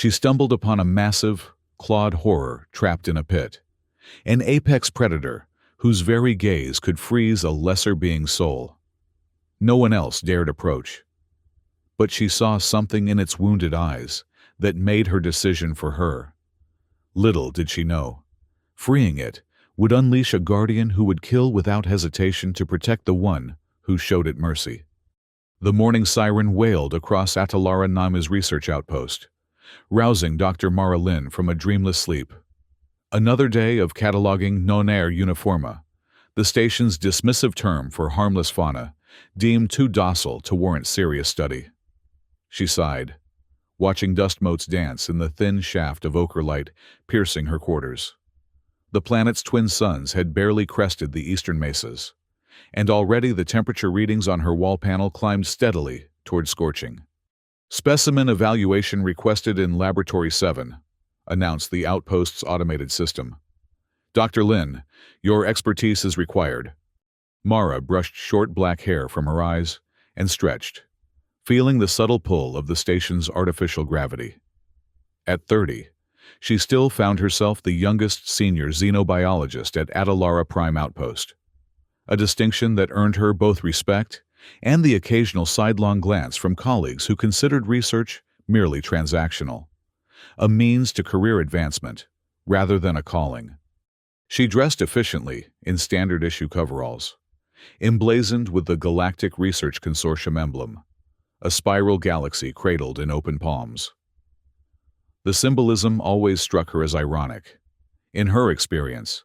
She stumbled upon a massive, clawed horror trapped in a pit. An apex predator whose very gaze could freeze a lesser being's soul. No one else dared approach. But she saw something in its wounded eyes that made her decision for her. Little did she know. Freeing it would unleash a guardian who would kill without hesitation to protect the one who showed it mercy. The morning siren wailed across Atalara Nama's research outpost, rousing Dr. Mara Lin from a dreamless sleep. Another day of cataloging non air uniforma, the station's dismissive term for harmless fauna, deemed too docile to warrant serious study. She sighed, watching dust motes dance in the thin shaft of ochre light piercing her quarters. The planet's twin suns had barely crested the eastern mesas, and already the temperature readings on her wall panel climbed steadily toward scorching. "Specimen evaluation requested in Laboratory 7, announced the outpost's automated system. "Dr. Lin, your expertise is required." Mara brushed short black hair from her eyes and stretched, feeling the subtle pull of the station's artificial gravity. At 30, she still found herself the youngest senior xenobiologist at Atalara Prime Outpost, a distinction that earned her both respect and the occasional sidelong glance from colleagues who considered research merely transactional, a means to career advancement rather than a calling. She dressed efficiently in standard-issue coveralls, emblazoned with the Galactic Research Consortium emblem, a spiral galaxy cradled in open palms. The symbolism always struck her as ironic. In her experience,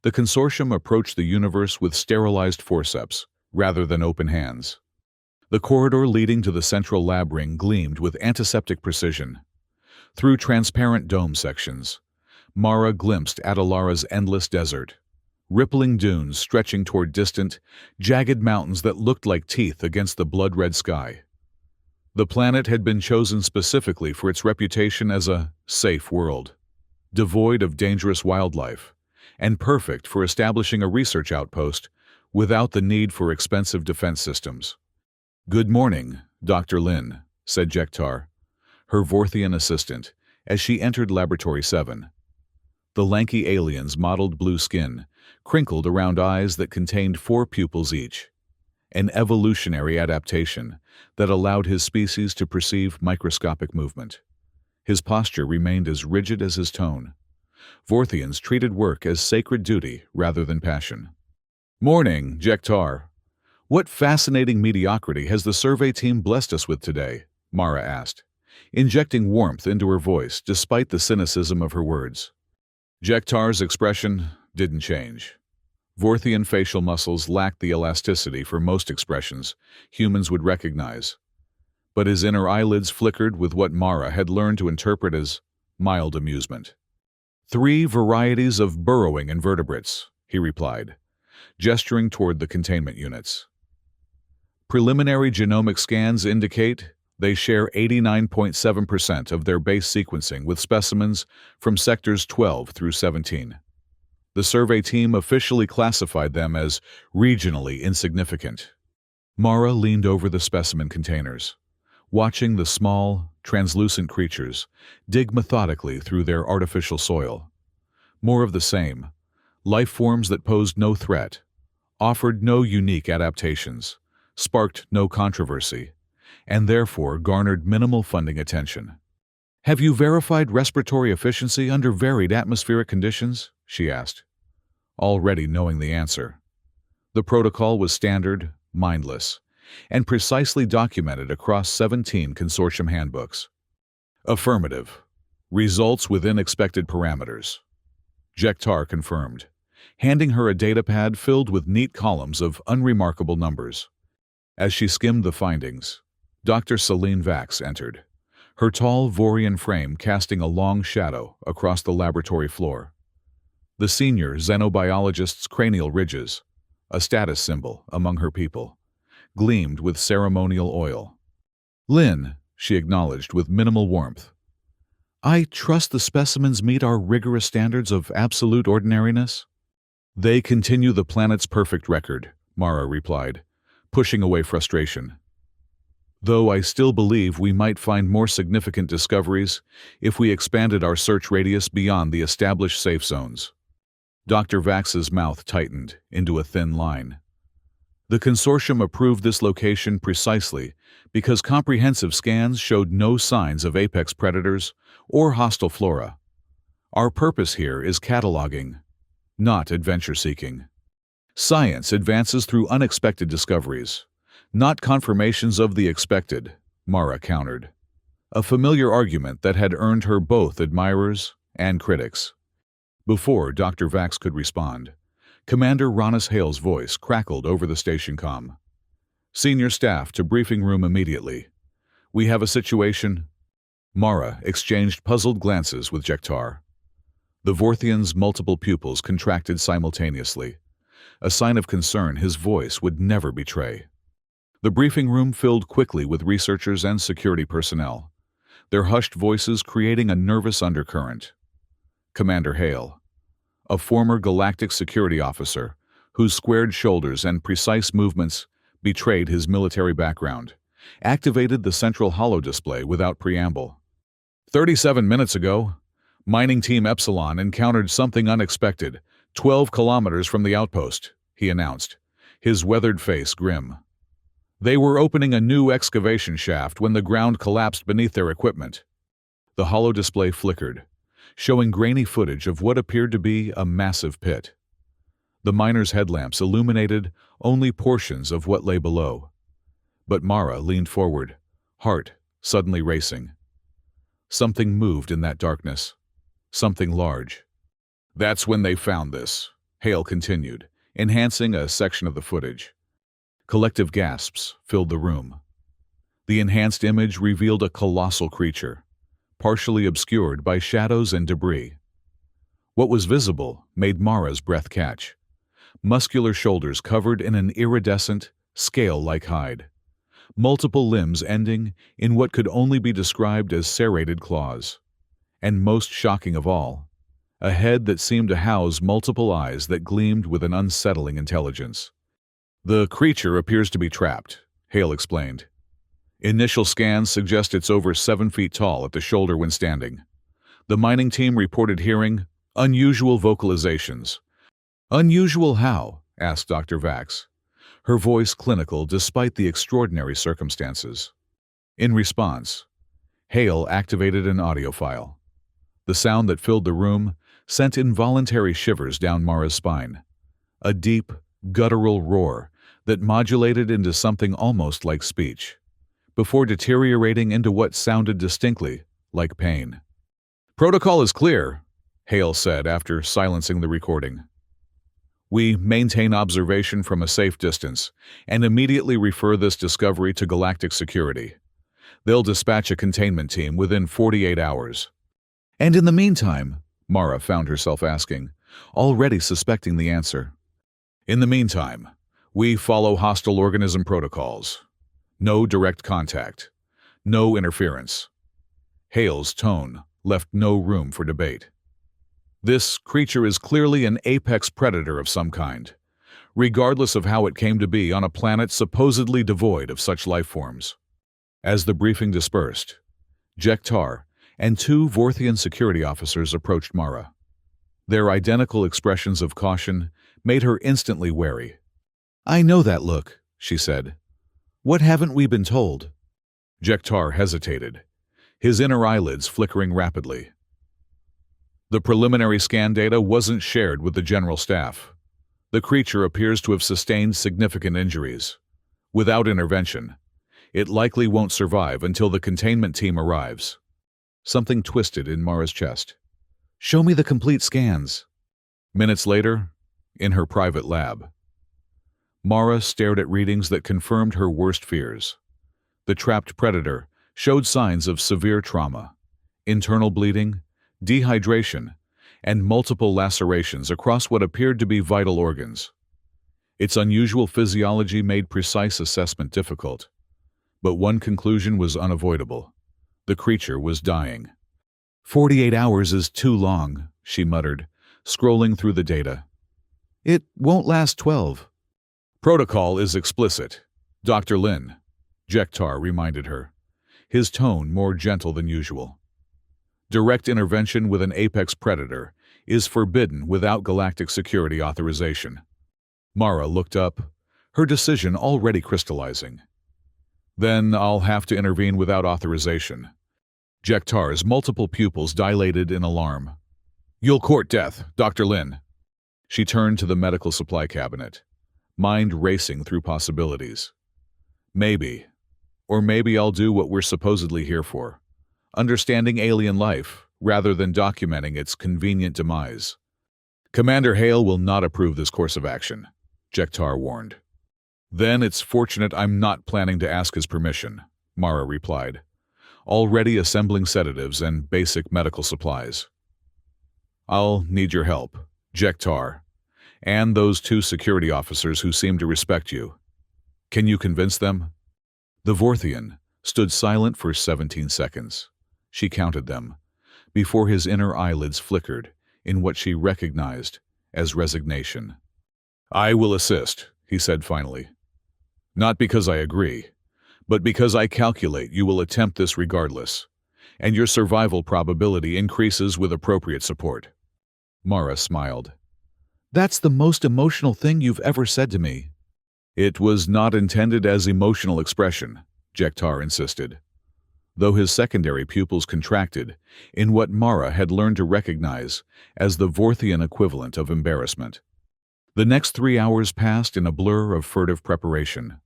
the consortium approached the universe with sterilized forceps rather than open hands. The corridor leading to the central lab ring gleamed with antiseptic precision. Through transparent dome sections, Mara glimpsed Atalara's endless desert, rippling dunes stretching toward distant, jagged mountains that looked like teeth against the blood-red sky. The planet had been chosen specifically for its reputation as a safe world, devoid of dangerous wildlife, and perfect for establishing a research outpost without the need for expensive defense systems. "Good morning, Dr. Lin," said Jektar, her Vorthian assistant, as she entered Laboratory 7. The lanky alien's mottled blue skin crinkled around eyes that contained 4 pupils each, an evolutionary adaptation that allowed his species to perceive microscopic movement. His posture remained as rigid as his tone. Vorthians treated work as sacred duty rather than passion. "Morning, Jektar. What fascinating mediocrity has the survey team blessed us with today?" Mara asked, injecting warmth into her voice despite the cynicism of her words. Jektar's expression didn't change. Vorthian facial muscles lacked the elasticity for most expressions humans would recognize, but his inner eyelids flickered with what Mara had learned to interpret as mild amusement. "3 varieties of burrowing invertebrates," he replied, gesturing toward the containment units. "Preliminary genomic scans indicate they share 89.7% of their base sequencing with specimens from sectors 12 through 17. The survey team officially classified them as regionally insignificant." Mara leaned over the specimen containers, watching the small, translucent creatures dig methodically through their artificial soil. More of the same, life forms that posed no threat, offered no unique adaptations, sparked no controversy, and therefore garnered minimal funding attention. "Have you verified respiratory efficiency under varied atmospheric conditions?" she asked, already knowing the answer. The protocol was standard, mindless, and precisely documented across 17 consortium handbooks. "Affirmative. Results within expected parameters," Jektar confirmed, handing her a datapad filled with neat columns of unremarkable numbers. As she skimmed the findings, Dr. Celine Vax entered, her tall Vorian frame casting a long shadow across the laboratory floor. The senior xenobiologist's cranial ridges, a status symbol among her people, gleamed with ceremonial oil. "Lin," she acknowledged with minimal warmth, "I trust the specimens meet our rigorous standards of absolute ordinariness?" "They continue the planet's perfect record," Mara replied, pushing away frustration. though I still believe we might find more significant discoveries if we expanded our search radius beyond the established safe zones. Dr. Vax's mouth tightened into a thin line. The consortium approved this location precisely because comprehensive scans showed no signs of apex predators or hostile flora. Our purpose here is cataloging, not adventure-seeking. Science advances through unexpected discoveries, not confirmations of the expected, Mara countered. A familiar argument that had earned her both admirers and critics. Before Dr. Vax could respond, Commander Ronis Hale's voice crackled over the station comm. Senior staff to briefing room immediately. We have a situation. Mara exchanged puzzled glances with Jektar. The Vorthian's multiple pupils contracted simultaneously, a sign of concern his voice would never betray. The briefing room filled quickly with researchers and security personnel, their hushed voices creating a nervous undercurrent. Commander Hale, a former galactic security officer whose squared shoulders and precise movements betrayed his military background, activated the central holodisplay without preamble. 37 minutes ago, Mining Team Epsilon encountered something unexpected, 12 kilometers from the outpost, he announced, his weathered face grim. They were opening a new excavation shaft when the ground collapsed beneath their equipment. The holodisplay flickered, showing grainy footage of what appeared to be a massive pit. The miners' headlamps illuminated only portions of what lay below. But Mara leaned forward, heart suddenly racing. Something moved in that darkness. Something large. That's when they found this, Hale continued, enhancing a section of the footage. Collective gasps filled the room. The enhanced image revealed a colossal creature, partially obscured by shadows and debris. What was visible made Mara's breath catch. Muscular shoulders covered in an iridescent, scale-like hide. Multiple limbs ending in what could only be described as serrated claws. And most shocking of all, a head that seemed to house multiple eyes that gleamed with an unsettling intelligence. The creature appears to be trapped, Hale explained. Initial scans suggest it's over 7 feet tall at the shoulder when standing. The mining team reported hearing unusual vocalizations. Unusual how? Asked Dr. Vax, her voice clinical despite the extraordinary circumstances. In response, Hale activated an audio file. The sound that filled the room sent involuntary shivers down Mara's spine. A deep, guttural roar that modulated into something almost like speech, before deteriorating into what sounded distinctly like pain. Protocol is clear, Hale said after silencing the recording. We maintain observation from a safe distance and immediately refer this discovery to Galactic Security. They'll dispatch a containment team within 48 hours. And in the meantime, Mara found herself asking, already suspecting the answer. In the meantime, we follow hostile organism protocols. No direct contact. No interference. Hale's tone left no room for debate. This creature is clearly an apex predator of some kind, regardless of how it came to be on a planet supposedly devoid of such life forms. As the briefing dispersed, Jektar and 2 Vorthian security officers approached Mara. Their identical expressions of caution made her instantly wary. I know that look, she said. What haven't we been told? Jektar hesitated, his inner eyelids flickering rapidly. The preliminary scan data wasn't shared with the general staff. The creature appears to have sustained significant injuries. Without intervention, it likely won't survive until the containment team arrives. Something twisted in Mara's chest. Show me the complete scans. Minutes later, in her private lab, Mara stared at readings that confirmed her worst fears. The trapped predator showed signs of severe trauma, internal bleeding, dehydration, and multiple lacerations across what appeared to be vital organs. Its unusual physiology made precise assessment difficult, but one conclusion was unavoidable. The creature was dying. 48 hours is too long, she muttered, scrolling through the data. It won't last 12. Protocol is explicit. Dr. Lin, Jektar reminded her, his tone more gentle than usual. Direct intervention with an apex predator is forbidden without galactic security authorization. Mara looked up, her decision already crystallizing. Then I'll have to intervene without authorization. Jektar's multiple pupils dilated in alarm. You'll court death, Dr. Lin. She turned to the medical supply cabinet, mind racing through possibilities. Maybe. Or maybe I'll do what we're supposedly here for, understanding alien life rather than documenting its convenient demise. Commander Hale will not approve this course of action, Jektar warned. Then it's fortunate I'm not planning to ask his permission, Mara replied, already assembling sedatives and basic medical supplies. I'll need your help, Jektar, and those 2 security officers who seem to respect you. Can you convince them? The Vorthian stood silent for 17 seconds. She counted them, before his inner eyelids flickered in what she recognized as resignation. I will assist, he said finally. Not because I agree, but because I calculate you will attempt this regardless, and your survival probability increases with appropriate support. Mara smiled. That's the most emotional thing you've ever said to me. It was not intended as emotional expression, Jektar insisted, though his secondary pupils contracted in what Mara had learned to recognize as the Vorthian equivalent of embarrassment. The next 3 hours passed in a blur of furtive preparation.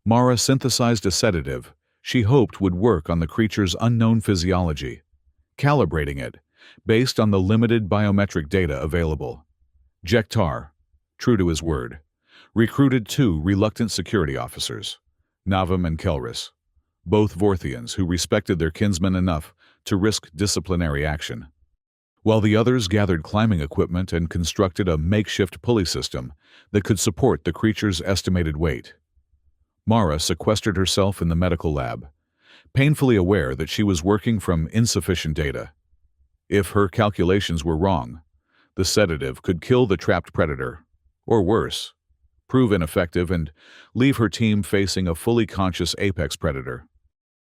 Mara synthesized a sedative she hoped would work on the creature's unknown physiology, calibrating it based on the limited biometric data available. Jektar, true to his word, recruited 2 reluctant security officers, Navam and Kelris, both Vorthians who respected their kinsmen enough to risk disciplinary action, while the others gathered climbing equipment and constructed a makeshift pulley system that could support the creature's estimated weight. Mara sequestered herself in the medical lab, painfully aware that she was working from insufficient data. If her calculations were wrong, the sedative could kill the trapped predator, or worse, prove ineffective and leave her team facing a fully conscious apex predator.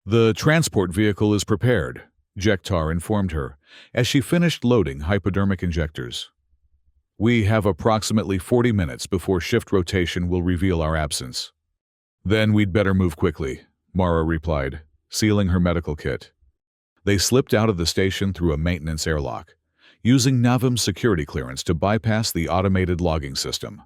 The transport vehicle is prepared, Jektar informed her as she finished loading hypodermic injectors. We have approximately 40 minutes before shift rotation will reveal our absence. Then we'd better move quickly, Mara replied, sealing her medical kit. They slipped out of the station through a maintenance airlock, using Navam's security clearance to bypass the automated logging system.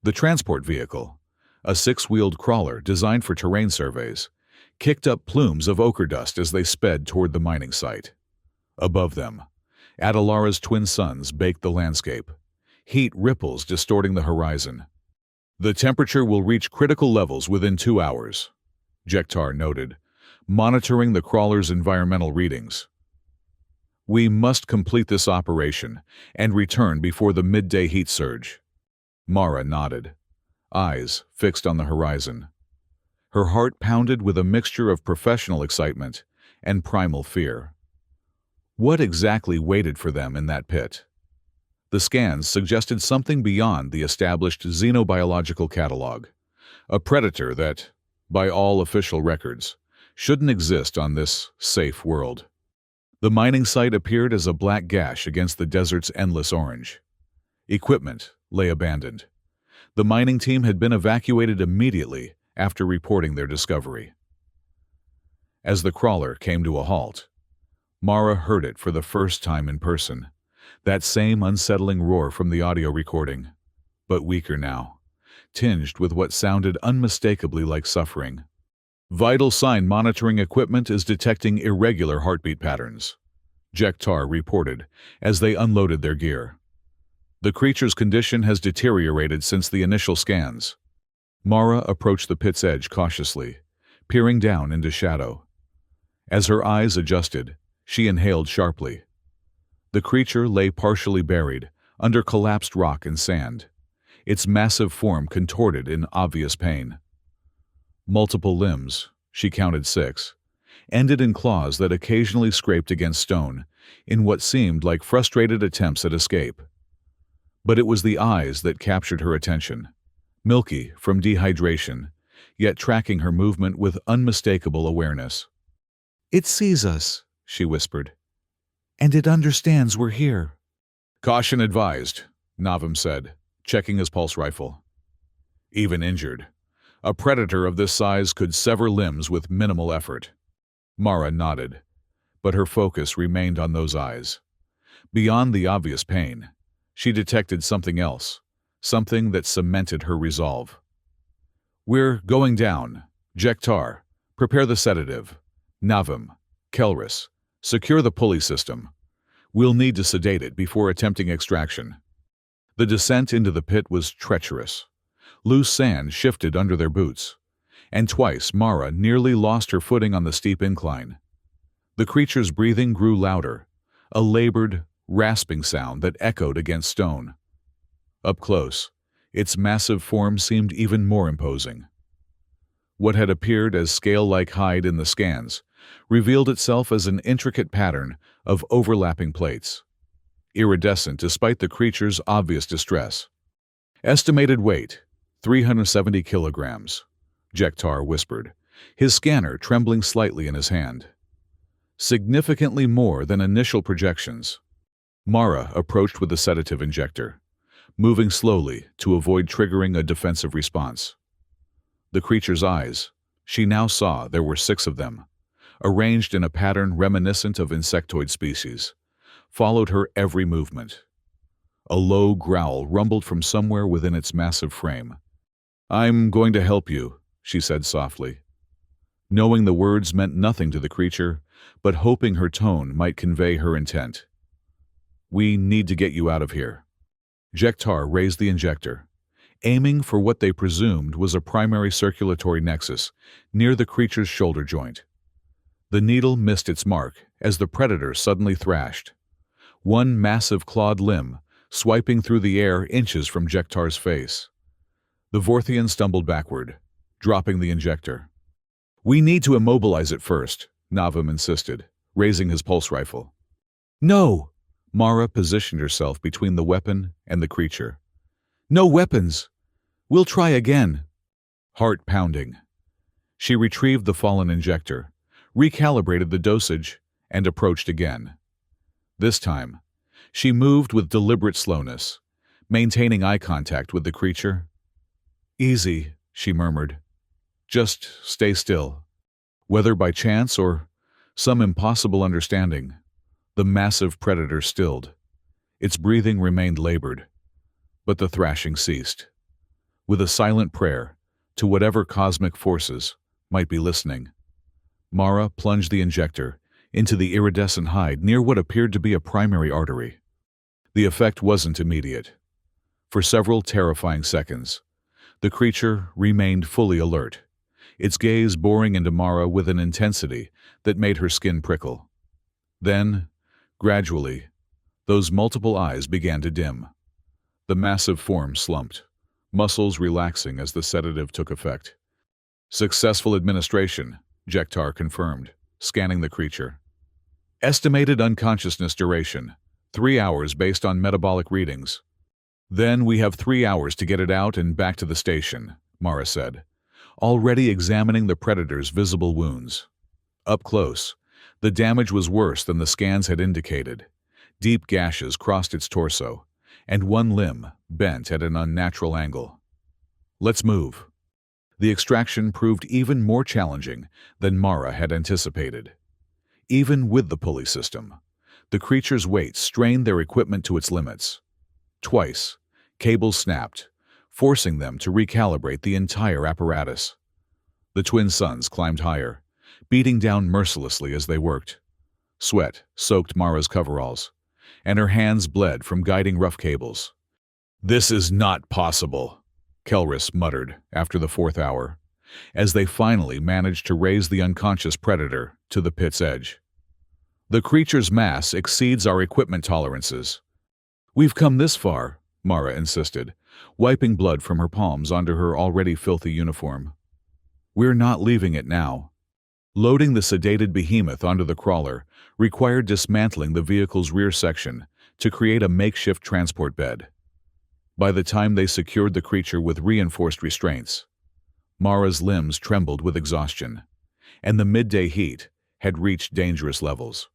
The transport vehicle, a 6-wheeled crawler designed for terrain surveys, kicked up plumes of ochre dust as they sped toward the mining site. Above them, Adalara's twin suns baked the landscape, heat ripples distorting the horizon. The temperature will reach critical levels within 2 hours, Jektar noted, monitoring the crawler's environmental readings. We must complete this operation and return before the midday heat surge. Mara nodded, eyes fixed on the horizon. Her heart pounded with a mixture of professional excitement and primal fear. What exactly waited for them in that pit? The scans suggested something beyond the established xenobiological catalog, a predator that, by all official records, shouldn't exist on this safe world. The mining site appeared as a black gash against the desert's endless orange. Equipment lay abandoned. The mining team had been evacuated immediately after reporting their discovery. As the crawler came to a halt, Mara heard it for the first time in person, that same unsettling roar from the audio recording, but weaker now, tinged with what sounded unmistakably like suffering. Vital sign monitoring equipment is detecting irregular heartbeat patterns, Jektar reported as they unloaded their gear. The creature's condition has deteriorated since the initial scans. Mara approached the pit's edge cautiously, peering down into shadow. As her eyes adjusted, she inhaled sharply. The creature lay partially buried under collapsed rock and sand, its massive form contorted in obvious pain. Multiple limbs, she counted 6, ended in claws that occasionally scraped against stone in what seemed like frustrated attempts at escape. But it was the eyes that captured her attention, milky from dehydration yet tracking her movement with unmistakable awareness. "It sees us," she whispered, "and it understands we're here." "Caution advised," Navim said, checking his pulse rifle. "Even injured, a predator of this size could sever limbs with minimal effort." Mara nodded, but her focus remained on those eyes. Beyond the obvious pain, she detected something else, something that cemented her resolve. "We're going down. Jektar, prepare the sedative. Navim, Kelris, secure the pulley system. We'll need to sedate it before attempting extraction." The descent into the pit was treacherous. Loose sand shifted under their boots, and twice Mara nearly lost her footing on the steep incline. The creature's breathing grew louder, a labored, rasping sound that echoed against stone. Up close, its massive form seemed even more imposing. What had appeared as scale-like hide in the scans revealed itself as an intricate pattern of overlapping plates, iridescent despite the creature's obvious distress. "Estimated weight, 370 kilograms, Jektar whispered, his scanner trembling slightly in his hand. "Significantly more than initial projections." Mara approached with the sedative injector, moving slowly to avoid triggering a defensive response. The creature's eyes, she now saw there were 6 of them, arranged in a pattern reminiscent of insectoid species, followed her every movement. A low growl rumbled from somewhere within its massive frame. "I'm going to help you," she said softly, knowing the words meant nothing to the creature, but hoping her tone might convey her intent. "We need to get you out of here." Jektar raised the injector, aiming for what they presumed was a primary circulatory nexus near the creature's shoulder joint. The needle missed its mark as the predator suddenly thrashed, one massive clawed limb swiping through the air inches from Jektar's face. The Vorthian stumbled backward, dropping the injector. "We need to immobilize it first," Navim insisted, raising his pulse rifle. "No!" Mara positioned herself between the weapon and the creature. "No weapons! We'll try again." Heart pounding, she retrieved the fallen injector, recalibrated the dosage, and approached again. This time, she moved with deliberate slowness, maintaining eye contact with the creature. "Easy," she murmured. "Just stay still." Whether by chance or some impossible understanding, the massive predator stilled. Its breathing remained labored, but the thrashing ceased. With a silent prayer to whatever cosmic forces might be listening, Mara plunged the injector into the iridescent hide near what appeared to be a primary artery. The effect wasn't immediate. For several terrifying seconds, the creature remained fully alert, its gaze boring into Mara with an intensity that made her skin prickle. Then, gradually, those multiple eyes began to dim. The massive form slumped, muscles relaxing as the sedative took effect. "Successful administration," Jektar confirmed, scanning the creature. "Estimated unconsciousness duration, 3 hours based on metabolic readings." "Then we have 3 hours to get it out and back to the station," Mara said, already examining the predator's visible wounds. Up close, the damage was worse than the scans had indicated. Deep gashes crossed its torso, and one limb bent at an unnatural angle. "Let's move." The extraction proved even more challenging than Mara had anticipated. Even with the pulley system, the creature's weight strained their equipment to its limits. Twice, cables snapped, forcing them to recalibrate the entire apparatus. The twin suns climbed higher, beating down mercilessly as they worked. Sweat soaked Mara's coveralls, and her hands bled from guiding rough cables. "This is not possible," Kelris muttered after the 4th hour, as they finally managed to raise the unconscious predator to the pit's edge. "The creature's mass exceeds our equipment tolerances." "We've come this far," Mara insisted, wiping blood from her palms onto her already filthy uniform. "We're not leaving it now." Loading the sedated behemoth onto the crawler required dismantling the vehicle's rear section to create a makeshift transport bed. By the time they secured the creature with reinforced restraints, Mara's limbs trembled with exhaustion, and the midday heat had reached dangerous levels.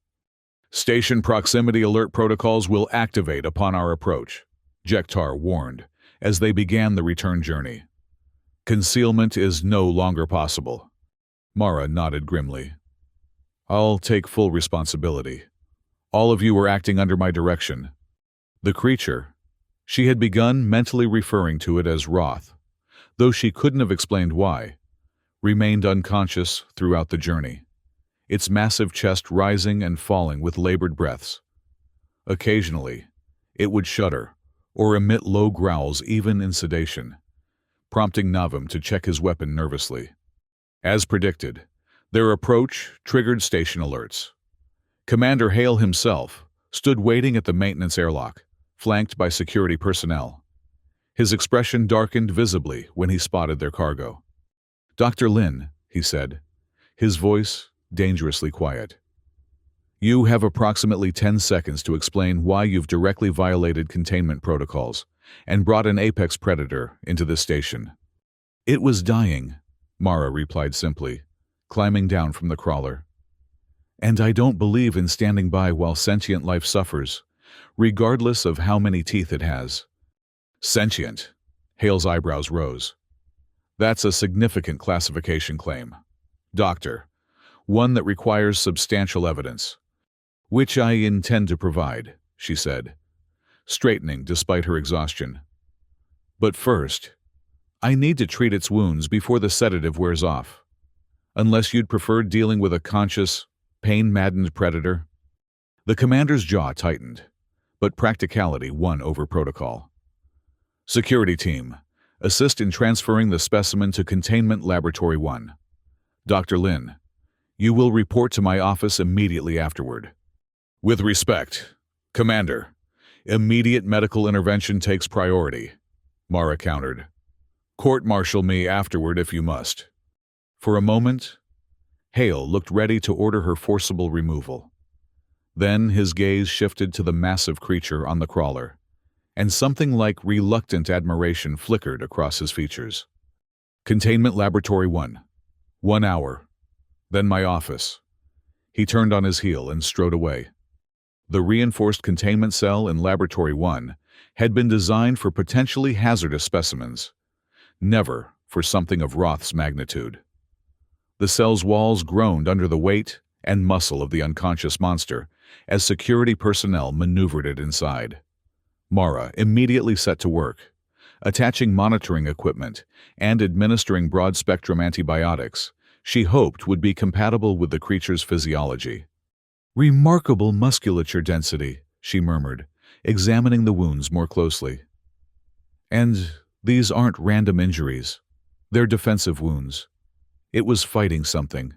"Station proximity alert protocols will activate upon our approach," Jektar warned as they began the return journey. "Concealment is no longer possible." Mara nodded grimly. "I'll take full responsibility. All of you were acting under my direction." The creature, she had begun mentally referring to it as Roth, though she couldn't have explained why, remained unconscious throughout the journey, its massive chest rising and falling with labored breaths. Occasionally, it would shudder or emit low growls even in sedation, prompting Navim to check his weapon nervously. As predicted, their approach triggered station alerts. Commander Hale himself stood waiting at the maintenance airlock, flanked by security personnel. His expression darkened visibly when he spotted their cargo. "Dr. Lin," he said, his voice dangerously quiet. "You have approximately 10 seconds to explain why you've directly violated containment protocols and brought an apex predator into this station." "It was dying," Mara replied simply, climbing down from the crawler. "And I don't believe in standing by while sentient life suffers, regardless of how many teeth it has." "Sentient?" Hale's eyebrows rose. "That's a significant classification claim, Doctor, one that requires substantial evidence." "Which I intend to provide," she said, straightening despite her exhaustion. "But first, I need to treat its wounds before the sedative wears off. Unless you'd prefer dealing with a conscious, pain-maddened predator." The commander's jaw tightened, but practicality won over protocol. "Security team, assist in transferring the specimen to Containment Laboratory 1. Dr. Lin, you will report to my office immediately afterward." "With respect, Commander, immediate medical intervention takes priority," Mara countered. "Court-martial me afterward if you must." For a moment, Hale looked ready to order her forcible removal. Then his gaze shifted to the massive creature on the crawler, and something like reluctant admiration flickered across his features. "Containment Laboratory 1. 1 hour. Then my office." He turned on his heel and strode away. The reinforced containment cell in Laboratory 1 had been designed for potentially hazardous specimens, never for something of Roth's magnitude. The cell's walls groaned under the weight and muscle of the unconscious monster as security personnel maneuvered it inside. Mara immediately set to work, attaching monitoring equipment and administering broad-spectrum antibiotics she hoped would be compatible with the creature's physiology. "Remarkable musculature density," she murmured, examining the wounds more closely. "And these aren't random injuries. They're defensive wounds. It was fighting something."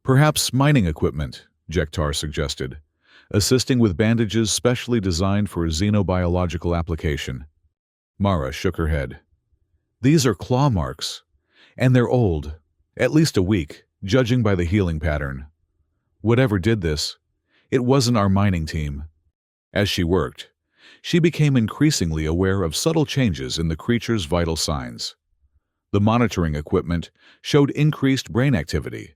"Perhaps mining equipment," Jektar suggested, assisting with bandages specially designed for xenobiological application. Mara shook her head. "These are claw marks, and they're old, at least a week, judging by the healing pattern. Whatever did this, it wasn't our mining team." As she worked, she became increasingly aware of subtle changes in the creature's vital signs. The monitoring equipment showed increased brain activity,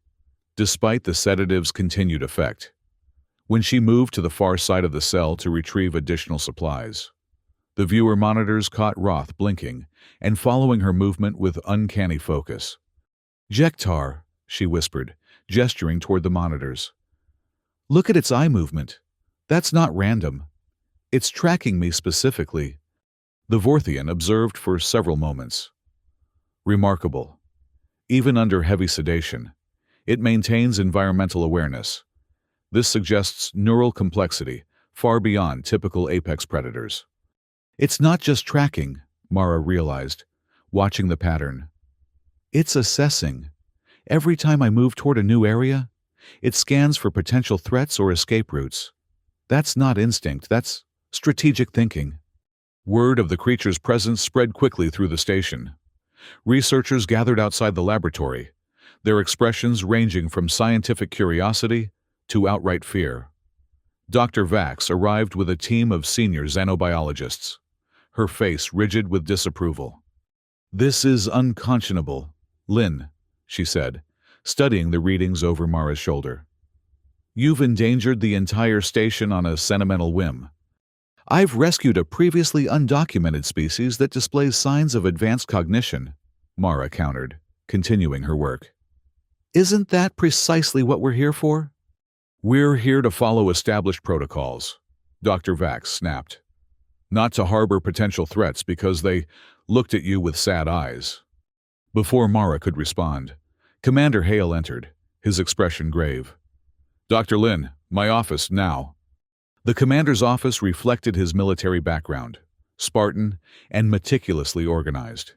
despite the sedative's continued effect. When she moved to the far side of the cell to retrieve additional supplies, the viewer monitors caught Roth blinking and following her movement with uncanny focus. "Jektar," she whispered, gesturing toward the monitors. "Look at its eye movement. That's not random. It's tracking me specifically." The Vorthian observed for several moments. "Remarkable. Even under heavy sedation, it maintains environmental awareness. This suggests neural complexity far beyond typical apex predators." "It's not just tracking," Mara realized, watching the pattern. "It's assessing. Every time I move toward a new area, it scans for potential threats or escape routes. That's not instinct, that's strategic thinking." Word of the creature's presence spread quickly through the station. Researchers gathered outside the laboratory, their expressions ranging from scientific curiosity to outright fear. Dr. Vax arrived with a team of senior xenobiologists, her face rigid with disapproval. "This is unconscionable," Lynn, she said, studying the readings over Mara's shoulder. You've endangered the entire station on a sentimental whim. I've rescued a previously undocumented species that displays signs of advanced cognition, Mara countered, continuing her work. Isn't that precisely what we're here for? We're here to follow established protocols, Dr. Vax snapped. Not to harbor potential threats because they looked at you with sad eyes. Before Mara could respond, Commander Hale entered, his expression grave. Dr. Lynn, my office now. The commander's office reflected his military background, Spartan and meticulously organized.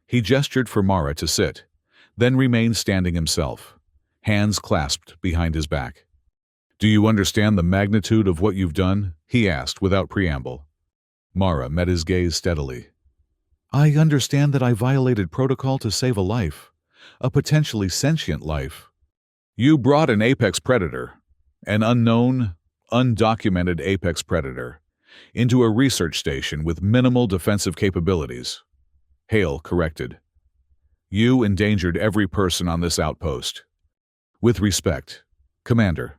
He gestured for Mara to sit, then remained standing himself, hands clasped behind his back. Do you understand the magnitude of what you've done? He asked without preamble. Mara met his gaze steadily. I understand that I violated protocol to save a life, a potentially sentient life. You brought an apex predator, an unknown, undocumented apex predator, into a research station with minimal defensive capabilities. Hale corrected. You endangered every person on this outpost. With respect, Commander,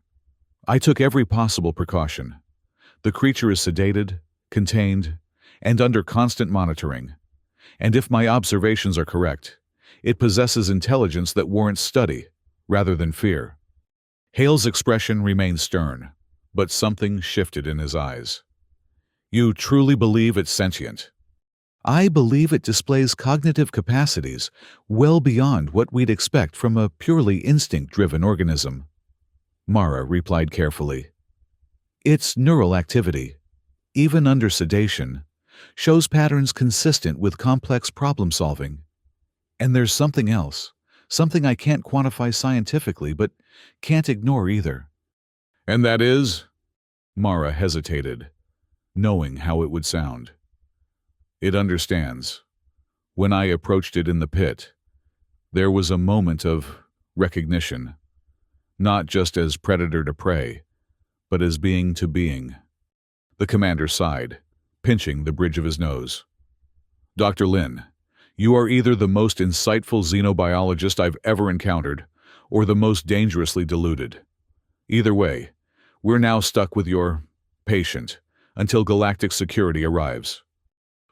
I took every possible precaution. The creature is sedated, contained, and under constant monitoring. And if my observations are correct, it possesses intelligence that warrants study, rather than fear. Hale's expression remained stern, but something shifted in his eyes. You truly believe it's sentient? I believe it displays cognitive capacities well beyond what we'd expect from a purely instinct-driven organism. Mara replied carefully. Its neural activity, even under sedation, shows patterns consistent with complex problem-solving. And there's something else, something I can't quantify scientifically but can't ignore either. And that is? Mara hesitated, knowing how it would sound. It understands. When I approached it in the pit, there was a moment of recognition, not just as predator to prey, but as being to being. The commander sighed, pinching the bridge of his nose. Dr. Lynn, you are either the most insightful xenobiologist I've ever encountered, or the most dangerously deluded. Either way, we're now stuck with your patient until galactic security arrives.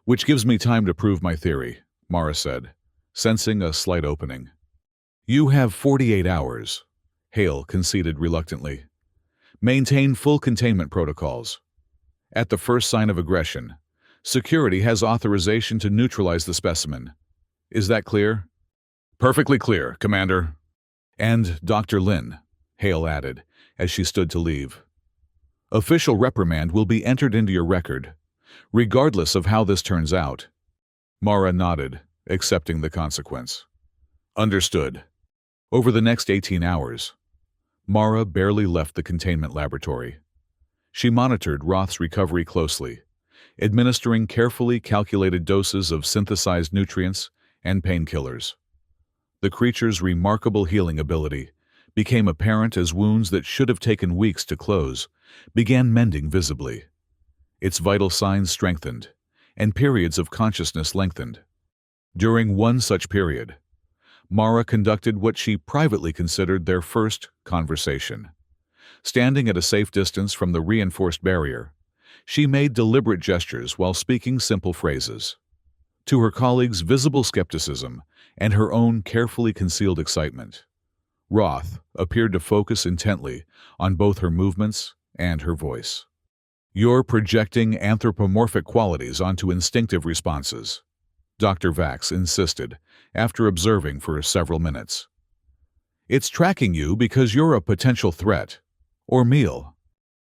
Which gives me time to prove my theory, Mara said, sensing a slight opening. You have 48 hours, Hale conceded reluctantly. Maintain full containment protocols. At the first sign of aggression, security has authorization to neutralize the specimen. Is that clear? Perfectly clear, Commander. And Dr. Lynn, Hale added, as she stood to leave. Official reprimand will be entered into your record, regardless of how this turns out. Mara nodded, accepting the consequence. Understood. Over the next 18 hours, Mara barely left the containment laboratory. She monitored Roth's recovery closely, administering carefully calculated doses of synthesized nutrients and painkillers. The creature's remarkable healing ability became apparent as wounds that should have taken weeks to close began mending visibly. Its vital signs strengthened, and periods of consciousness lengthened. During one such period, Mara conducted what she privately considered their first conversation. Standing at a safe distance from the reinforced barrier, she made deliberate gestures while speaking simple phrases. To her colleagues' visible skepticism and her own carefully concealed excitement, Roth appeared to focus intently on both her movements and her voice. You're projecting anthropomorphic qualities onto instinctive responses, Dr. Vax insisted, after observing for several minutes. It's tracking you because you're a potential threat, or meal.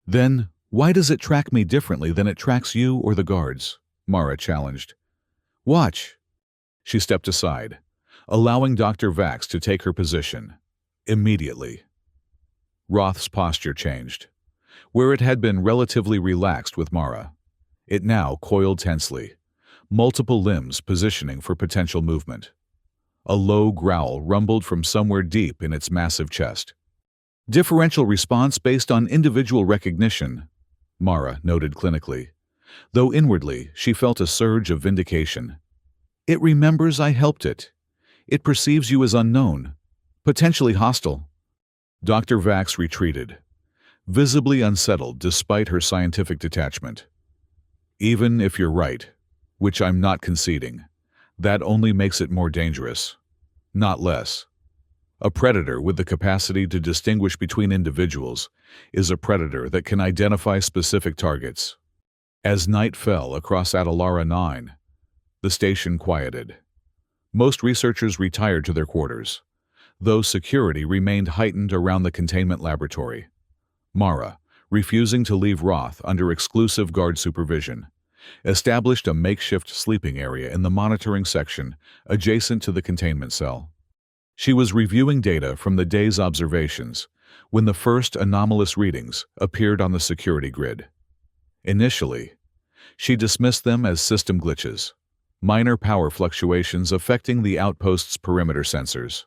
Then, why does it track me differently than it tracks you or the guards? Mara challenged. Watch. She stepped aside, allowing Dr. Vax to take her position. Immediately. Roth's posture changed. Where it had been relatively relaxed with Mara, it now coiled tensely, multiple limbs positioning for potential movement. A low growl rumbled from somewhere deep in its massive chest. Differential response based on individual recognition, Mara noted clinically, though inwardly she felt a surge of vindication. It remembers I helped it. It perceives you as unknown, potentially hostile. Dr. Vax retreated, visibly unsettled despite her scientific detachment. Even if you're right, which I'm not conceding, that only makes it more dangerous, not less. A predator with the capacity to distinguish between individuals is a predator that can identify specific targets. As night fell across Atalara 9, the station quieted. Most researchers retired to their quarters, though security remained heightened around the containment laboratory. Mara, refusing to leave Roth under exclusive guard supervision, established a makeshift sleeping area in the monitoring section adjacent to the containment cell. She was reviewing data from the day's observations when the first anomalous readings appeared on the security grid. Initially, she dismissed them as system glitches, minor power fluctuations affecting the outpost's perimeter sensors.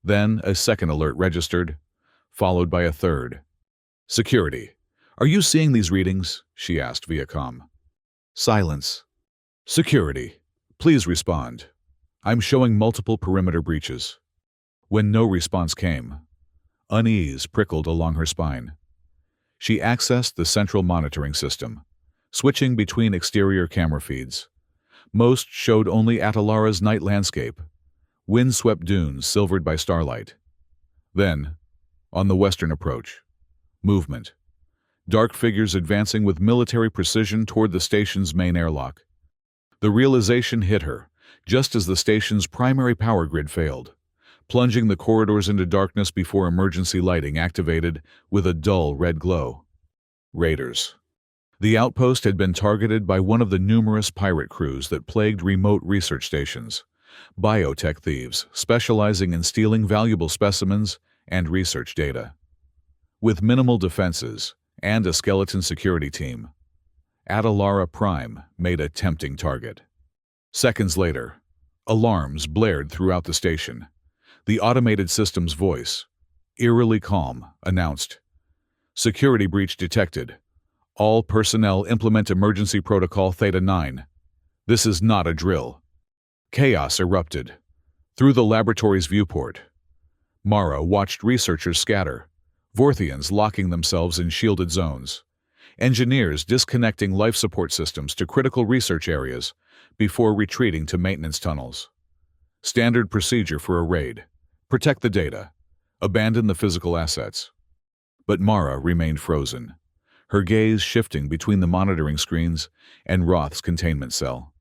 Then a second alert registered, followed by a third. "Security, are you seeing these readings?" she asked via comm. Silence. "Security, please respond. I'm showing multiple perimeter breaches." When no response came, unease prickled along her spine. She accessed the central monitoring system, switching between exterior camera feeds. Most showed only Atalara's night landscape, wind-swept dunes silvered by starlight. Then, on the western approach, movement. Dark figures advancing with military precision toward the station's main airlock. The realization hit her, just as the station's primary power grid failed, plunging the corridors into darkness before emergency lighting activated with a dull red glow. Raiders. The outpost had been targeted by one of the numerous pirate crews that plagued remote research stations, biotech thieves specializing in stealing valuable specimens and research data. With minimal defenses and a skeleton security team, Atalara Prime made a tempting target. Seconds later, alarms blared throughout the station. The automated system's voice, eerily calm, announced, "Security breach detected. All personnel implement emergency protocol Theta 9. This is not a drill." Chaos erupted. Through the laboratory's viewport, Mara watched researchers scatter, Vorthians locking themselves in shielded zones, engineers disconnecting life support systems to critical research areas before retreating to maintenance tunnels. Standard procedure for a raid: protect the data, abandon the physical assets. But Mara remained frozen, her gaze shifting between the monitoring screens and Roth's containment cell.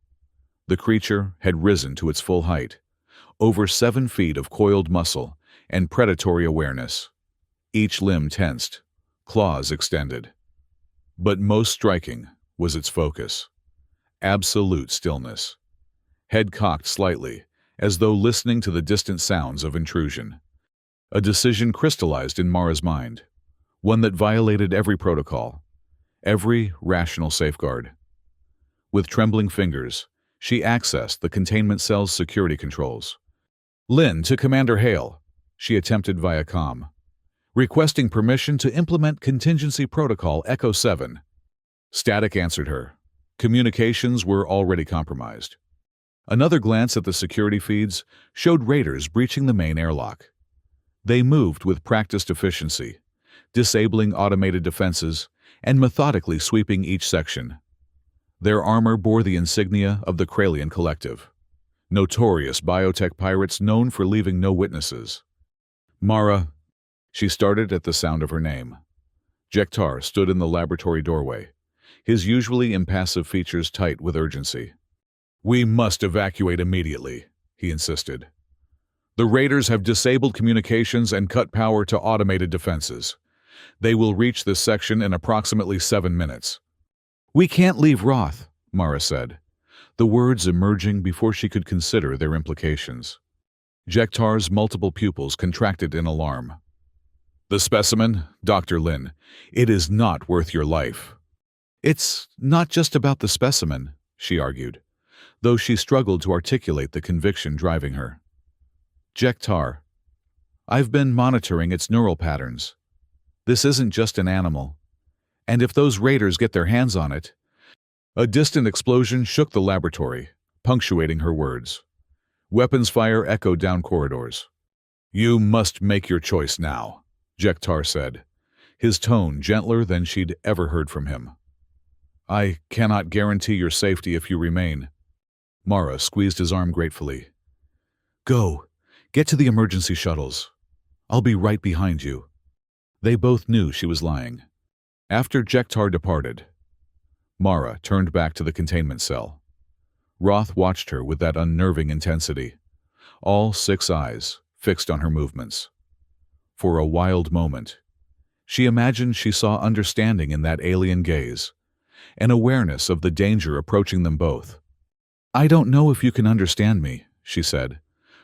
The creature had risen to its full height, over 7 feet of coiled muscle and predatory awareness. Each limb tensed, claws extended. But most striking was its focus: absolute stillness. Head cocked slightly, as though listening to the distant sounds of intrusion. A decision crystallized in Mara's mind, one that violated every protocol, every rational safeguard. With trembling fingers, she accessed the containment cell's security controls. "Lynn to Commander Hale," she attempted via comm, requesting permission to implement contingency protocol Echo 7. Static answered her. Communications were already compromised. Another glance at the security feeds showed raiders breaching the main airlock. They moved with practiced efficiency, disabling automated defenses and methodically sweeping each section. Their armor bore the insignia of the Kralian Collective, notorious biotech pirates known for leaving no witnesses. "Mara," she started at the sound of her name. Jektar stood in the laboratory doorway, his usually impassive features tight with urgency. "We must evacuate immediately," he insisted. "The raiders have disabled communications and cut power to automated defenses. They will reach this section in approximately 7 minutes. "We can't leave Roth," Mara said, the words emerging before she could consider their implications. Jektar's multiple pupils contracted in alarm. "The specimen, Dr. Lin, it is not worth your life." "It's not just about the specimen," she argued, though she struggled to articulate the conviction driving her. "Jektar, I've been monitoring its neural patterns. This isn't just an animal. And if those raiders get their hands on it..." A distant explosion shook the laboratory, punctuating her words. Weapons fire echoed down corridors. "You must make your choice now," Jektar said, his tone gentler than she'd ever heard from him. "I cannot guarantee your safety if you remain." Mara squeezed his arm gratefully. "Go. Get to the emergency shuttles. I'll be right behind you." They both knew she was lying. After Jektar departed, Mara turned back to the containment cell. Roth watched her with that unnerving intensity, all 6 eyes fixed on her movements. For a wild moment, she imagined she saw understanding in that alien gaze, an awareness of the danger approaching them both. "I don't know if you can understand me," she said,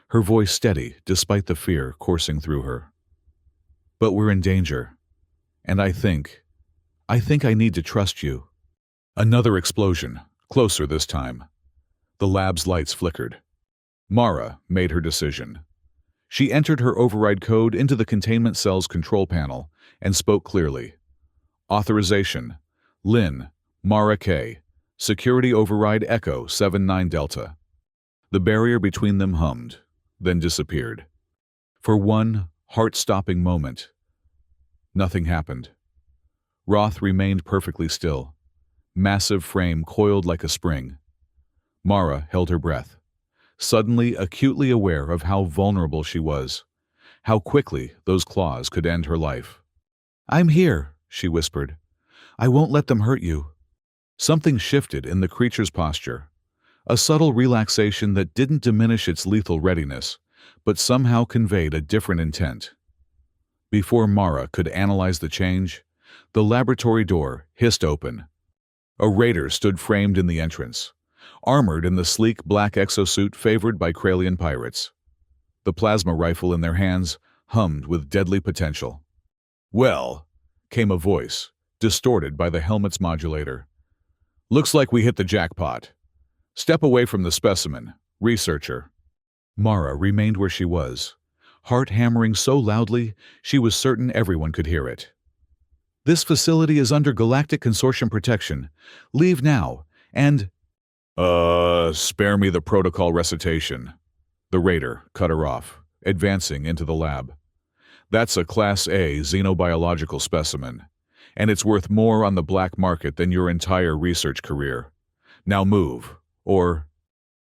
her voice steady despite the fear coursing through her. "But we're in danger, and I think I need to trust you." Another explosion, closer this time. The lab's lights flickered. Mara made her decision. She entered her override code into the containment cell's control panel and spoke clearly. "Authorization: Lynn, Mara K. Security override Echo 79 Delta." The barrier between them hummed, then disappeared. For one heart-stopping moment, nothing happened. Roth remained perfectly still, massive frame coiled like a spring. Mara held her breath, suddenly acutely aware of how vulnerable she was, how quickly those claws could end her life. "I'm here," she whispered. "I won't let them hurt you." Something shifted in the creature's posture, a subtle relaxation that didn't diminish its lethal readiness, but somehow conveyed a different intent. Before Mara could analyze the change, the laboratory door hissed open. A raider stood framed in the entrance, armored in the sleek black exosuit favored by Kralian pirates. The plasma rifle in their hands hummed with deadly potential. "Well," came a voice, distorted by the helmet's modulator. "Looks like we hit the jackpot. Step away from the specimen, researcher." Mara remained where she was, heart hammering so loudly she was certain everyone could hear it. "This facility is under Galactic Consortium protection. Leave now, and—" Spare me the protocol recitation." The raider cut her off, advancing into the lab. "That's a Class A xenobiological specimen, and it's worth more on the black market than your entire research career. Now move, or—"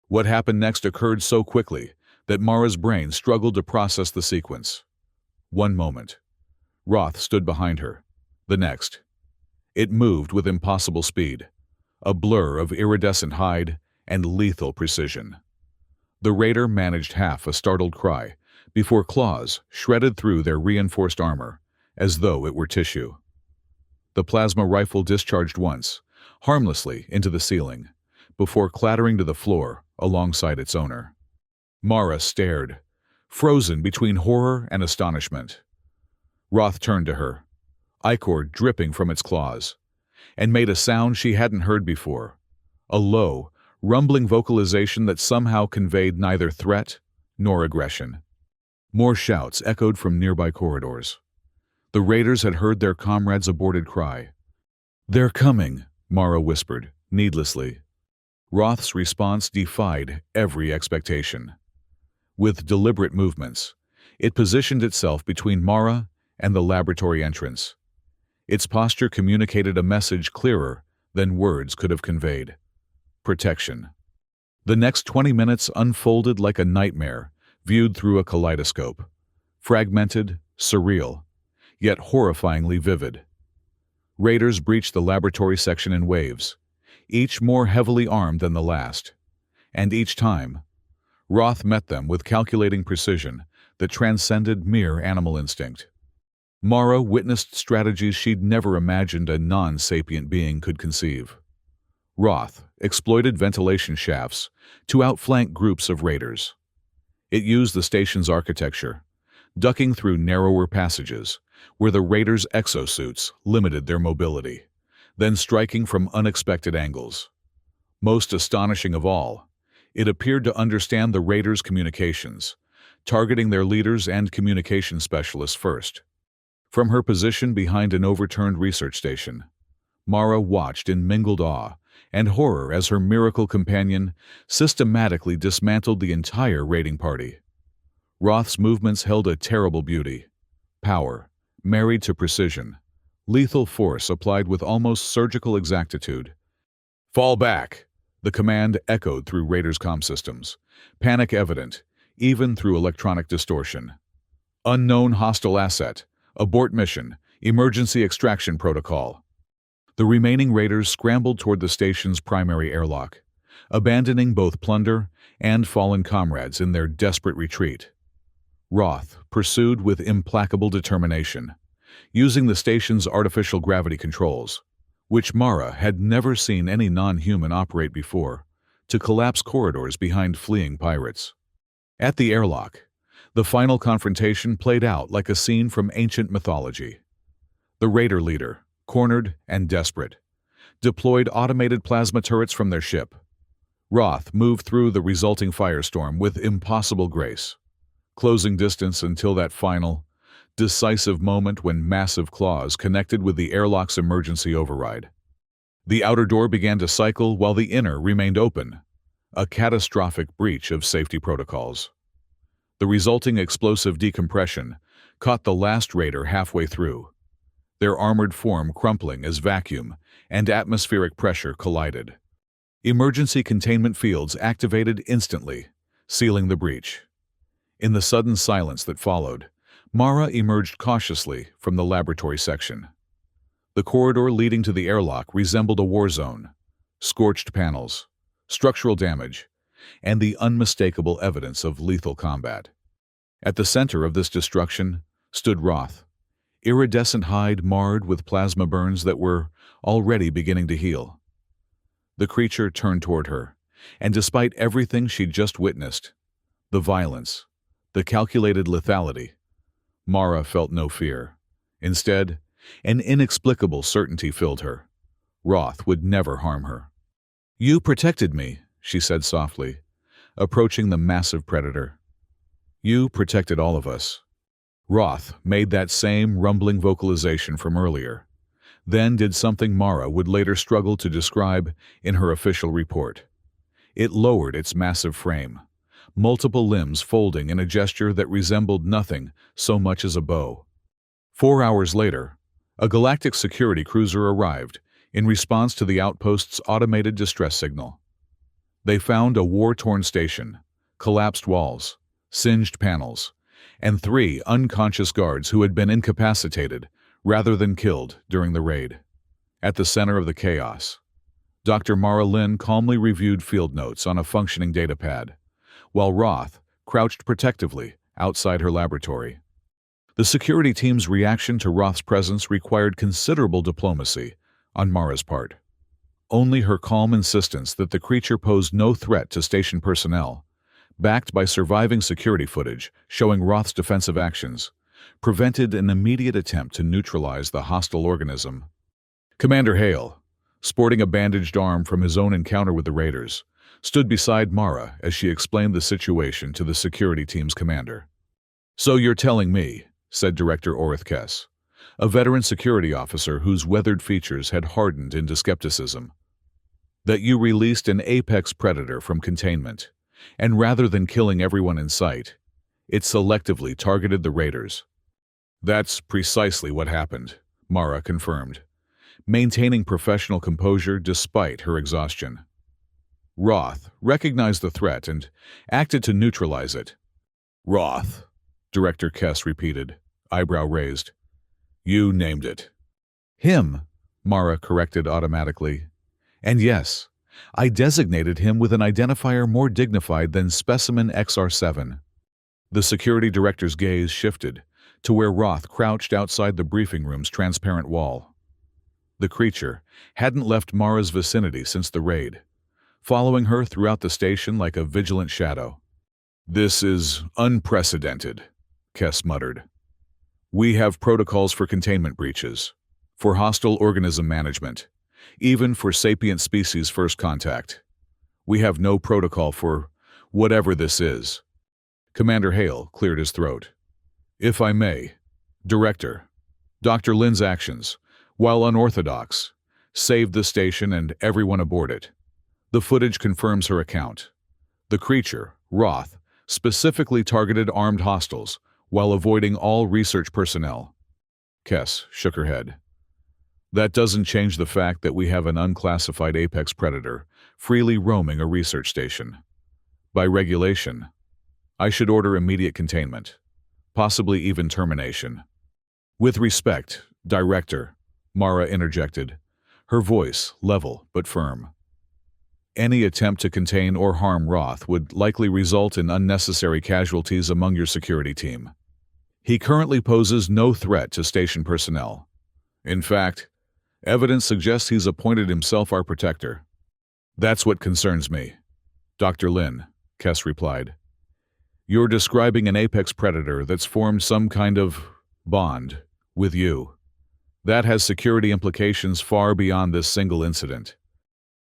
What happened next occurred so quickly that Mara's brain struggled to process the sequence. One moment, Roth stood behind her. The next, it moved with impossible speed, a blur of iridescent hide and lethal precision. The raider managed half a startled cry before claws shredded through their reinforced armor, as though it were tissue. The plasma rifle discharged once, harmlessly into the ceiling, before clattering to the floor alongside its owner. Mara stared, frozen between horror and astonishment. Roth turned to her, ichor dripping from its claws, and made a sound she hadn't heard before, a low, rumbling vocalization that somehow conveyed neither threat nor aggression. More shouts echoed from nearby corridors. The raiders had heard their comrades' aborted cry. "They're coming," Mara whispered, needlessly. Roth's response defied every expectation. With deliberate movements, it positioned itself between Mara and the laboratory entrance. Its posture communicated a message clearer than words could have conveyed. Protection. The next 20 minutes unfolded like a nightmare viewed through a kaleidoscope. Fragmented, surreal, yet horrifyingly vivid. Raiders breached the laboratory section in waves, each more heavily armed than the last. And each time, Roth met them with calculating precision that transcended mere animal instinct. Mara witnessed strategies she'd never imagined a non-sapient being could conceive. Roth exploited ventilation shafts to outflank groups of raiders. It used the station's architecture, ducking through narrower passages where the raiders' exosuits limited their mobility, then striking from unexpected angles. Most astonishing of all, it appeared to understand the raiders' communications, targeting their leaders and communication specialists first. From her position behind an overturned research station, Mara watched in mingled awe and horror as her miracle companion systematically dismantled the entire raiding party. Roth's movements held a terrible beauty. Power, married to precision. Lethal force applied with almost surgical exactitude. "Fall back!" The command echoed through Raiders' comm systems, panic evident, even through electronic distortion. "Unknown hostile asset. Abort mission. Emergency extraction protocol." The remaining raiders scrambled toward the station's primary airlock, abandoning both plunder and fallen comrades in their desperate retreat. Roth pursued with implacable determination, using the station's artificial gravity controls, which Mara had never seen any non-human operate before, to collapse corridors behind fleeing pirates. At the airlock, the final confrontation played out like a scene from ancient mythology. The raider leader, cornered and desperate, deployed automated plasma turrets from their ship. Roth moved through the resulting firestorm with impossible grace, closing distance until that final, decisive moment when massive claws connected with the airlock's emergency override. The outer door began to cycle while the inner remained open, a catastrophic breach of safety protocols. The resulting explosive decompression caught the last raider halfway through, their armored form crumpling as vacuum and atmospheric pressure collided. Emergency containment fields activated instantly, sealing the breach. In the sudden silence that followed, Mara emerged cautiously from the laboratory section. The corridor leading to the airlock resembled a war zone: scorched panels, structural damage, and the unmistakable evidence of lethal combat. At the center of this destruction stood Roth, iridescent hide marred with plasma burns that were already beginning to heal. The creature turned toward her, and despite everything she'd just witnessed, the violence, the calculated lethality, Mara felt no fear. Instead, an inexplicable certainty filled her. Roth would never harm her. "You protected me," she said softly, approaching the massive predator. "You protected all of us." Roth made that same rumbling vocalization from earlier, then did something Mara would later struggle to describe in her official report. It lowered its massive frame, multiple limbs folding in a gesture that resembled nothing so much as a bow. 4 hours later, a galactic security cruiser arrived in response to the outpost's automated distress signal. They found a war-torn station, collapsed walls, singed panels, and 3 unconscious guards who had been incapacitated rather than killed during the raid. At the center of the chaos, Dr. Mara Lynn calmly reviewed field notes on a functioning datapad, while Roth crouched protectively outside her laboratory. The security team's reaction to Roth's presence required considerable diplomacy on Mara's part. Only her calm insistence that the creature posed no threat to station personnel, backed by surviving security footage showing Roth's defensive actions, prevented an immediate attempt to neutralize the hostile organism. Commander Hale, sporting a bandaged arm from his own encounter with the raiders, stood beside Mara as she explained the situation to the security team's commander. "So you're telling me," said Director Orith Kess, a veteran security officer whose weathered features had hardened into skepticism, "that you released an apex predator from containment, and rather than killing everyone in sight, it selectively targeted the raiders." "That's precisely what happened," Mara confirmed, maintaining professional composure despite her exhaustion. "Roth recognized the threat and acted to neutralize it." "Roth," Director Kess repeated, eyebrow raised. "You named it." "Him," Mara corrected automatically. "And yes, I designated him with an identifier more dignified than Specimen XR7. The security director's gaze shifted to where Roth crouched outside the briefing room's transparent wall. The creature hadn't left Mara's vicinity since the raid, following her throughout the station like a vigilant shadow. "This is unprecedented," Kess muttered. "We have protocols for containment breaches, for hostile organism management, even for sapient species first contact. We have no protocol for whatever this is." Commander Hale cleared his throat. "If I may, Director, Dr. Lynn's actions, while unorthodox, saved the station and everyone aboard it. The footage confirms her account. The creature, Roth, specifically targeted armed hostiles while avoiding all research personnel. Kess shook her head. That doesn't change the fact that we have an unclassified apex predator freely roaming a research station. By regulation, I should order immediate containment, possibly even termination. With respect, Director, Mara interjected, her voice level but firm. Any attempt to contain or harm Roth would likely result in unnecessary casualties among your security team. He currently poses no threat to station personnel. In fact, evidence suggests he's appointed himself our protector. That's what concerns me, Dr. Lin, Kess replied. You're describing an apex predator that's formed some kind of bond with you. That has security implications far beyond this single incident.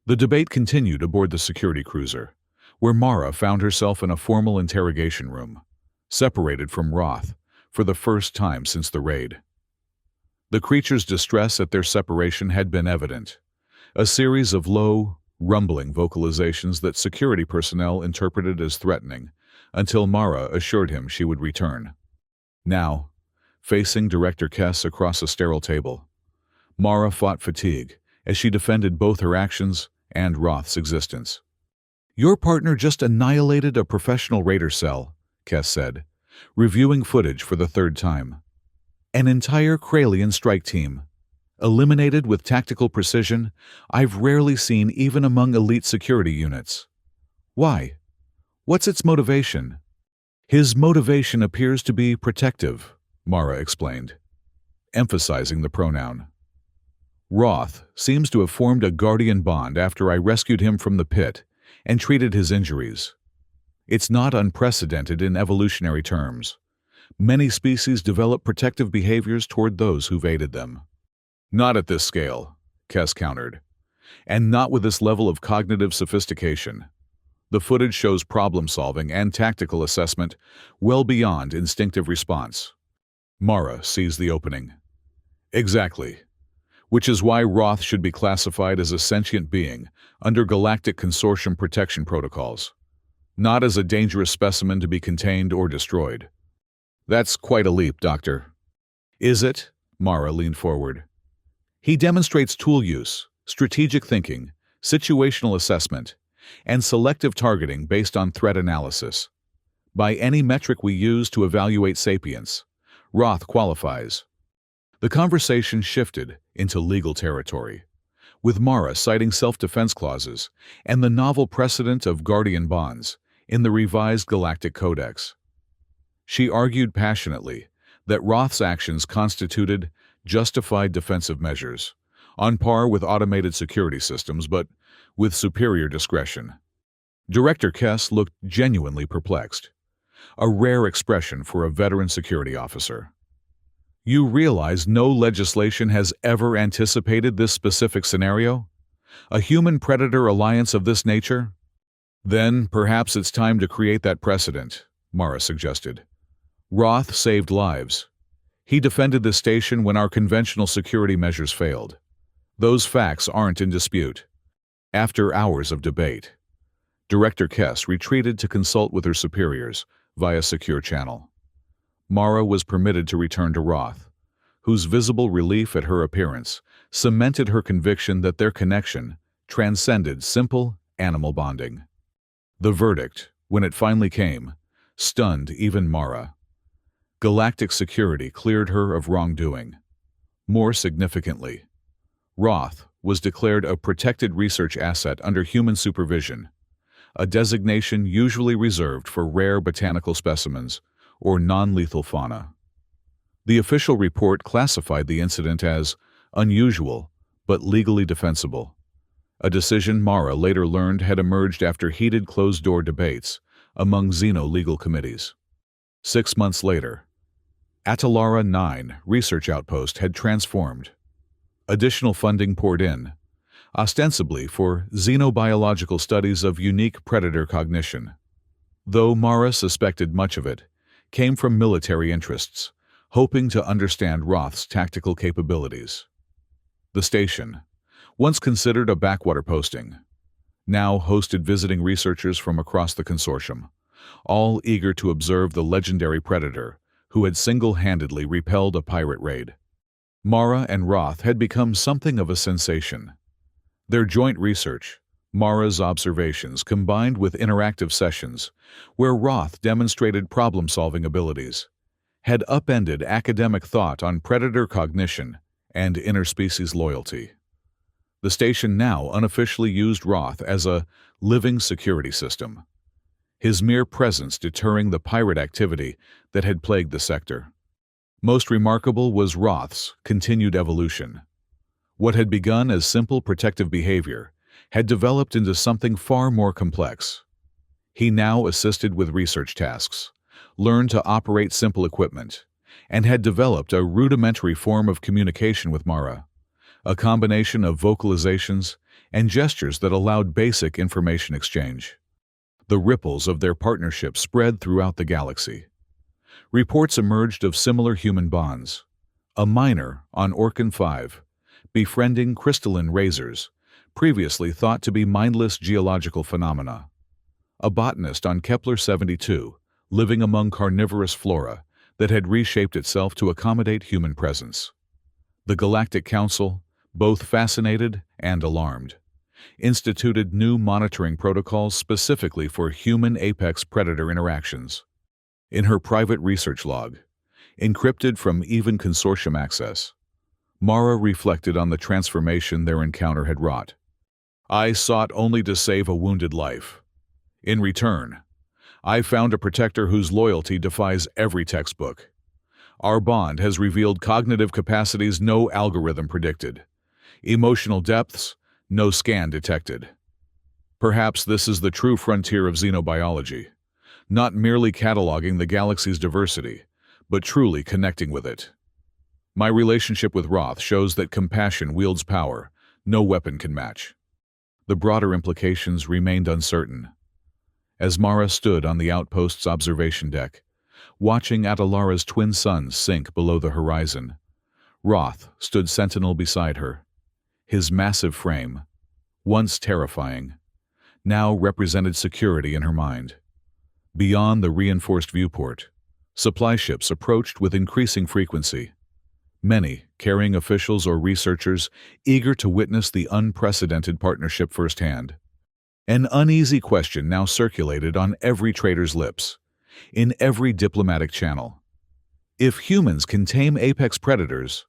The debate continued aboard the security cruiser, where Mara found herself in a formal interrogation room, separated from Roth for the first time since the raid. The creature's distress at their separation had been evident, a series of low, rumbling vocalizations that security personnel interpreted as threatening, until Mara assured him she would return. Now, facing Director Kess across a sterile table, Mara fought fatigue as she defended both her actions and Roth's existence. Your partner just annihilated a professional raider cell, Kess said, reviewing footage for the third time. An entire Kralian strike team, eliminated with tactical precision I've rarely seen even among elite security units. Why? What's its motivation? His motivation appears to be protective, Mara explained, emphasizing the pronoun. Roth seems to have formed a guardian bond after I rescued him from the pit and treated his injuries. It's not unprecedented in evolutionary terms. Many species develop protective behaviors toward those who've aided them. Not at this scale, Kess countered, and not with this level of cognitive sophistication. The footage shows problem-solving and tactical assessment well beyond instinctive response. Mara seized the opening. Exactly. Which is why Roth should be classified as a sentient being under Galactic Consortium protection protocols, not as a dangerous specimen to be contained or destroyed. That's quite a leap, Doctor. Is it? Mara leaned forward. He demonstrates tool use, strategic thinking, situational assessment, and selective targeting based on threat analysis. By any metric we use to evaluate sapience, Roth qualifies. The conversation shifted into legal territory, with Mara citing self-defense clauses and the novel precedent of guardian bonds in the revised Galactic Codex. She argued passionately that Roth's actions constituted justified defensive measures, on par with automated security systems, but with superior discretion. Director Kess looked genuinely perplexed, a rare expression for a veteran security officer. You realize no legislation has ever anticipated this specific scenario? A human-predator alliance of this nature? Then perhaps it's time to create that precedent, Mara suggested. Roth saved lives. He defended the station when our conventional security measures failed. Those facts aren't in dispute. After hours of debate, Director Kess retreated to consult with her superiors via secure channel. Mara was permitted to return to Roth, whose visible relief at her appearance cemented her conviction that their connection transcended simple animal bonding. The verdict, when it finally came, stunned even Mara. Galactic security cleared her of wrongdoing. More significantly, Roth was declared a protected research asset under human supervision, a designation usually reserved for rare botanical specimens or non-lethal fauna. The official report classified the incident as unusual but legally defensible, a decision Mara later learned had emerged after heated closed-door debates among Xeno legal committees. 6 months later, Atalara 9 research outpost had transformed. Additional funding poured in, ostensibly for xenobiological studies of unique predator cognition. Though Mara suspected much of it came from military interests, hoping to understand Roth's tactical capabilities. The station, Once considered a backwater posting, now hosted visiting researchers from across the consortium, all eager to observe the legendary predator who had single-handedly repelled a pirate raid. Mara and Roth had become something of a sensation. Their joint research, Mara's observations combined with interactive sessions, where Roth demonstrated problem-solving abilities, had upended academic thought on predator cognition and interspecies loyalty. The station now unofficially used Roth as a living security system, his mere presence deterring the pirate activity that had plagued the sector. Most remarkable was Roth's continued evolution. What had begun as simple protective behavior had developed into something far more complex. He now assisted with research tasks, learned to operate simple equipment, and had developed a rudimentary form of communication with Mara, a combination of vocalizations and gestures that allowed basic information exchange. The ripples of their partnership spread throughout the galaxy. Reports emerged of similar human bonds. A miner on Orkan 5, befriending crystalline razors, previously thought to be mindless geological phenomena. A botanist on Kepler 72, living among carnivorous flora that had reshaped itself to accommodate human presence. The Galactic Council, both fascinated and alarmed, instituted new monitoring protocols specifically for human apex predator interactions. In her private research log, encrypted from even consortium access, Mara reflected on the transformation their encounter had wrought. "I sought only to save a wounded life. In return, I found a protector whose loyalty defies every textbook. Our bond has revealed cognitive capacities no algorithm predicted, emotional depths no scan detected. Perhaps this is the true frontier of xenobiology, not merely cataloging the galaxy's diversity, but truly connecting with it. My relationship with Roth shows that compassion wields power no weapon can match." The broader implications remained uncertain. As Mara stood on the outpost's observation deck, watching Atalara's twin suns sink below the horizon, Roth stood sentinel beside her. His massive frame, once terrifying, now represented security in her mind. Beyond the reinforced viewport, supply ships approached with increasing frequency, many carrying officials or researchers eager to witness the unprecedented partnership firsthand. An uneasy question now circulated on every trader's lips, in every diplomatic channel. If humans can tame apex predators,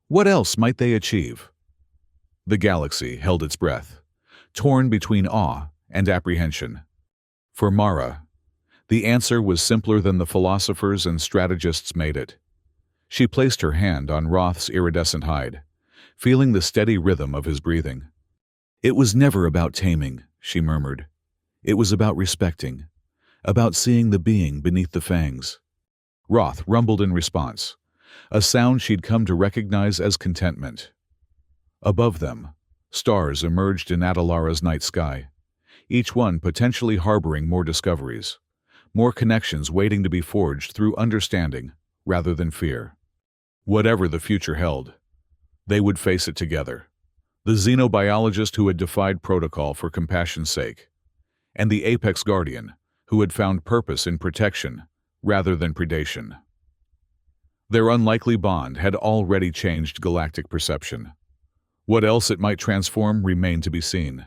what else might they achieve? The galaxy held its breath, torn between awe and apprehension. For Mara, the answer was simpler than the philosophers and strategists made it. She placed her hand on Roth's iridescent hide, feeling the steady rhythm of his breathing. "It was never about taming," she murmured. "It was about respecting, about seeing the being beneath the fangs." Roth rumbled in response, a sound she'd come to recognize as contentment. Above them, stars emerged in Atalara's night sky, each one potentially harboring more discoveries, more connections waiting to be forged through understanding rather than fear. Whatever the future held, they would face it together. The xenobiologist who had defied protocol for compassion's sake, and the apex guardian who had found purpose in protection rather than predation. Their unlikely bond had already changed galactic perception. What else it might transform remained to be seen.